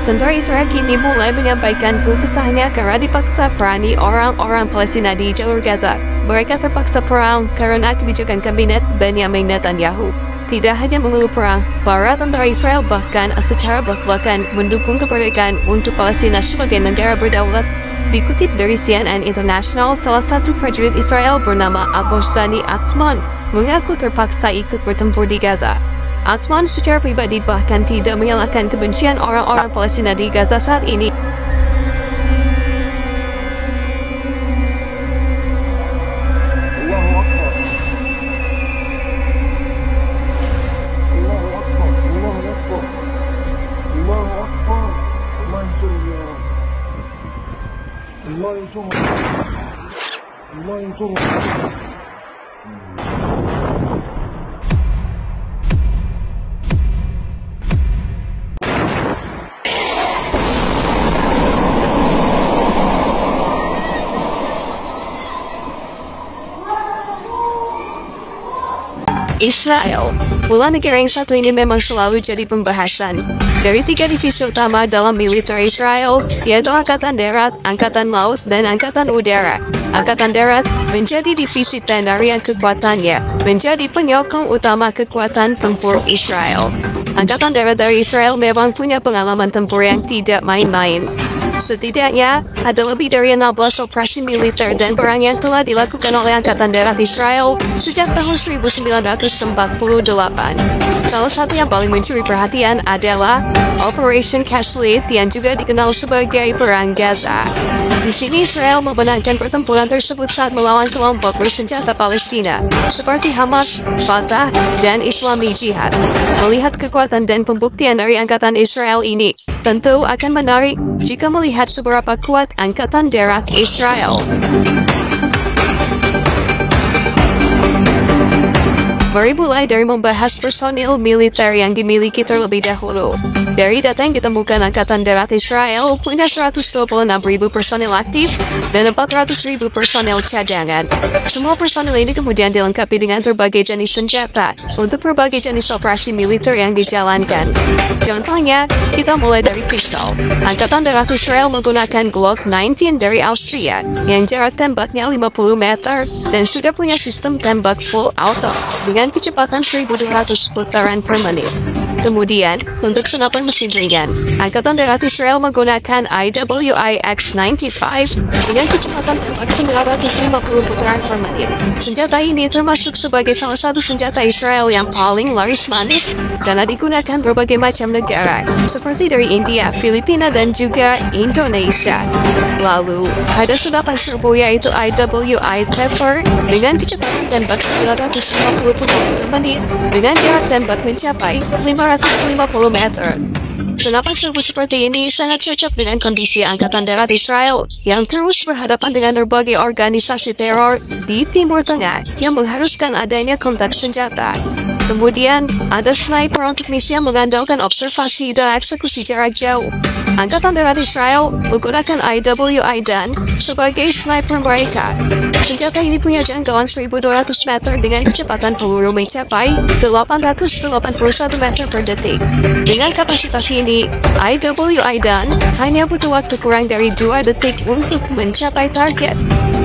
Tentara Israel kini mulai menyampaikan keluh kesahnya karena dipaksa perani orang-orang Palestina di jalur Gaza. Mereka terpaksa perang karena kebijakan kabinet Benjamin Netanyahu. Tidak hanya mengeluh perang, para tentara Israel bahkan secara belak-belakan mendukung kemerdekaan untuk Palestina sebagai negara berdaulat. Dikutip dari CNN International, salah satu prajurit Israel bernama Abu Sani Atzmon mengaku terpaksa ikut bertempur di Gaza. Atzmon secara pribadi bahkan tidak menyalahkan kebencian orang-orang Palestina di Gaza saat ini. Israel. Pula negara yang satu ini memang selalu jadi pembahasan. Dari 3 divisi utama dalam militer Israel, yaitu Angkatan Darat, Angkatan Laut, dan Angkatan Udara. Angkatan Darat menjadi divisi tenar yang kekuatannya menjadi penyokong utama kekuatan tempur Israel. Angkatan Darat dari Israel memang punya pengalaman tempur yang tidak main-main. Setidaknya, ada lebih dari 16 operasi militer dan perang yang telah dilakukan oleh Angkatan Darat Israel sejak tahun 1948. Salah satu yang paling mencuri perhatian adalah Operation Caslead yang juga dikenal sebagai Perang Gaza. Di sini Israel memenangkan pertempuran tersebut saat melawan kelompok bersenjata Palestina seperti Hamas, Fatah, dan Islamic Jihad. Melihat kekuatan dan pembuktian dari Angkatan Israel ini, tentu akan menarik jika melihat seberapa kuat Angkatan Darat Israel. Mari mulai dari membahas personil militer yang dimiliki terlebih dahulu. Dari data yang ditemukan, Angkatan Darat Israel punya 126.000 personil aktif dan 400.000 personil cadangan. Semua personil ini kemudian dilengkapi dengan berbagai jenis senjata untuk berbagai jenis operasi militer yang dijalankan. Contohnya, kita mulai dari pistol. Angkatan Darat Israel menggunakan Glock 19 dari Austria yang jarak tembaknya 50 meter dan sudah punya sistem tembak full auto dengan kecepatan 1.200 putaran per menit. Kemudian, untuk senapan mesin ringan, Angkatan Darat Israel menggunakan IWIX-95 dengan kecepatan tembak 950 putaran per menit. Senjata ini termasuk sebagai salah satu senjata Israel yang paling laris manis karena digunakan berbagai macam negara, seperti dari India, Filipina, dan juga Indonesia. Lalu, ada senapan serbu yaitu IWI Pepper dengan kecepatan tembak 950 putaran per menit dengan jarak tembak mencapai 550 meter. Senapan serbu seperti ini sangat cocok dengan kondisi Angkatan Darat Israel yang terus berhadapan dengan berbagai organisasi teror di Timur Tengah yang mengharuskan adanya kontak senjata. Kemudian, ada sniper untuk misi yang mengandalkan observasi dan eksekusi jarak jauh. Angkatan Darat Israel menggunakan IWI Dan sebagai sniper mereka. Senjata ini punya jangkauan 1.200 meter dengan kecepatan peluru mencapai 881 meter per detik. Dengan kapasitas ini, IWI Dan hanya butuh waktu kurang dari 2 detik untuk mencapai target.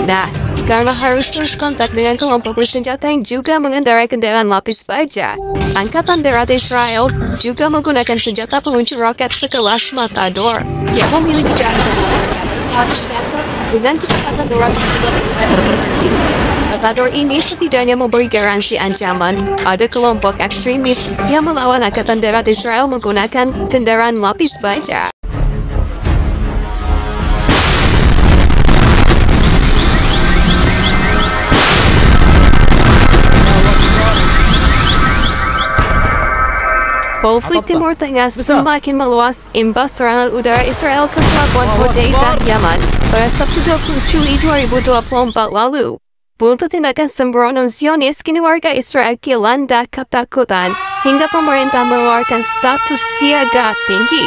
Nah, karena harus terus kontak dengan kelompok bersenjata yang juga mengendarai kendaraan lapis baja, Angkatan Darat Israel juga menggunakan senjata peluncur roket sekelas Matador yang memiliki jarak mencapai 100 meter dengan kecepatan 250 meter per detik. Matador ini setidaknya memberi garansi ancaman ada kelompok ekstremis yang melawan Angkatan Darat Israel menggunakan kendaraan lapis baja. Konflik Timur Tengah semakin meluas imbas serangan udara Israel ke pelabuhan Hodeidah, Yaman pada Sabtu 20 Juli 2024 lalu. Buntut tindakan sembrono Zionis, kini warga Israel dilanda ketakutan hingga pemerintah mengeluarkan status siaga tinggi.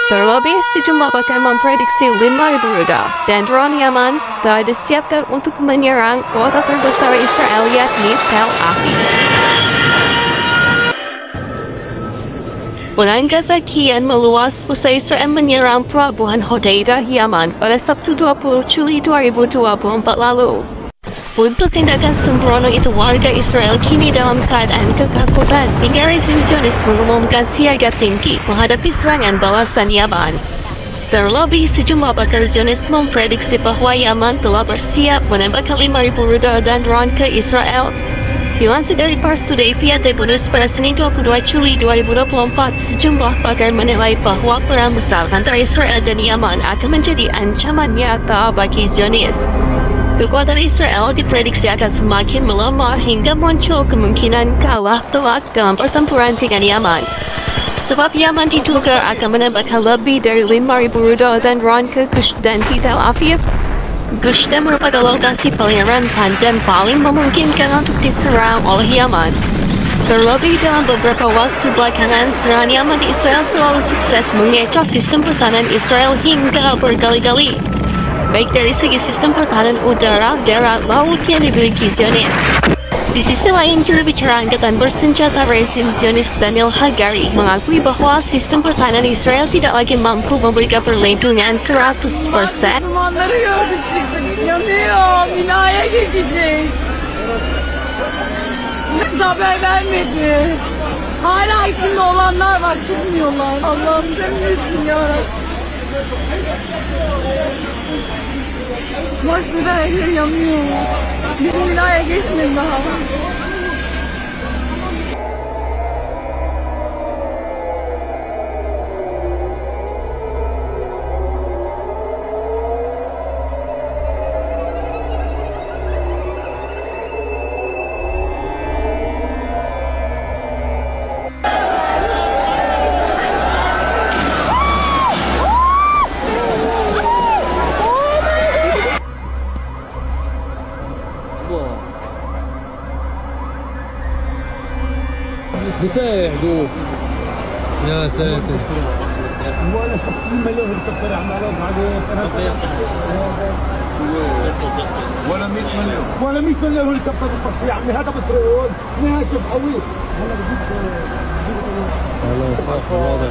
Terlebih, sejumlah pakar memprediksi 5.000 rudal dan drone Yaman telah disiapkan untuk menyerang kota terbesar Israel yakni Tel Aviv. Unang kasakian meluas usai Israel menyerang pelabuhan Hodeida, Yaman pada Sabtu 20 Juli 2024 lalu. Untuk tindakan sembrono itu, warga Israel kini dalam keadaan ketakutan hingga rezim Zionis mengumumkan siaga tinggi menghadapi serangan balasan Yaman. Terlebih, sejumlah pakar Zionis memprediksi bahwa Yaman telah bersiap menembakkan 5.000 rudal dan drone ke Israel. Dilansir dari Pars Today via Tribunus pada Senin 22 Juli 2024, sejumlah pakar menilai bahwa perang besar antara Israel dan Yaman akan menjadi ancaman nyata bagi Zionis. Kekuatan Israel diprediksi akan semakin melemah hingga muncul kemungkinan kalah telak dalam pertempuran dengan Yaman. Sebab Yaman diduga akan menembakkan lebih dari 5.000 rudal dan drone ke Gush dan di Tel Aviv. Gush Dan merupakan lokasi paling rentan dan paling memungkinkan untuk diserang oleh Yaman. Terlebih dalam beberapa waktu belakangan, serangan Yaman di Israel selalu sukses mengecoh sistem pertahanan Israel hingga berkali-kali. Baik dari segi sistem pertahanan udara, darat, laut yang dimiliki Zionis. Di sisi lain, juru bicara Angkatan Bersenjata rezim Zionis Daniel Hagari mengakui bahwa sistem pertahanan Israel tidak lagi mampu memberikan perlindungan 100%. Müslümanları gördük çıktık. Yanıyor. Binaya geçecek. Haber vermedi. Hala içinde olanlar var. Çıkmıyorlar. Allah'ım sen bilirsin yarabbim. Bak burada her yer yanıyor. Bizim binaya geçmedi daha. بيساعدوا يا ساتر ولا 60 مليون هليكوبتر عمالات ولا 100 مليون ولا 100 مليون هليكوبتر بتصفي يا عمي هذا بترول نهاجم قوي هلا بجيب خلاص واضح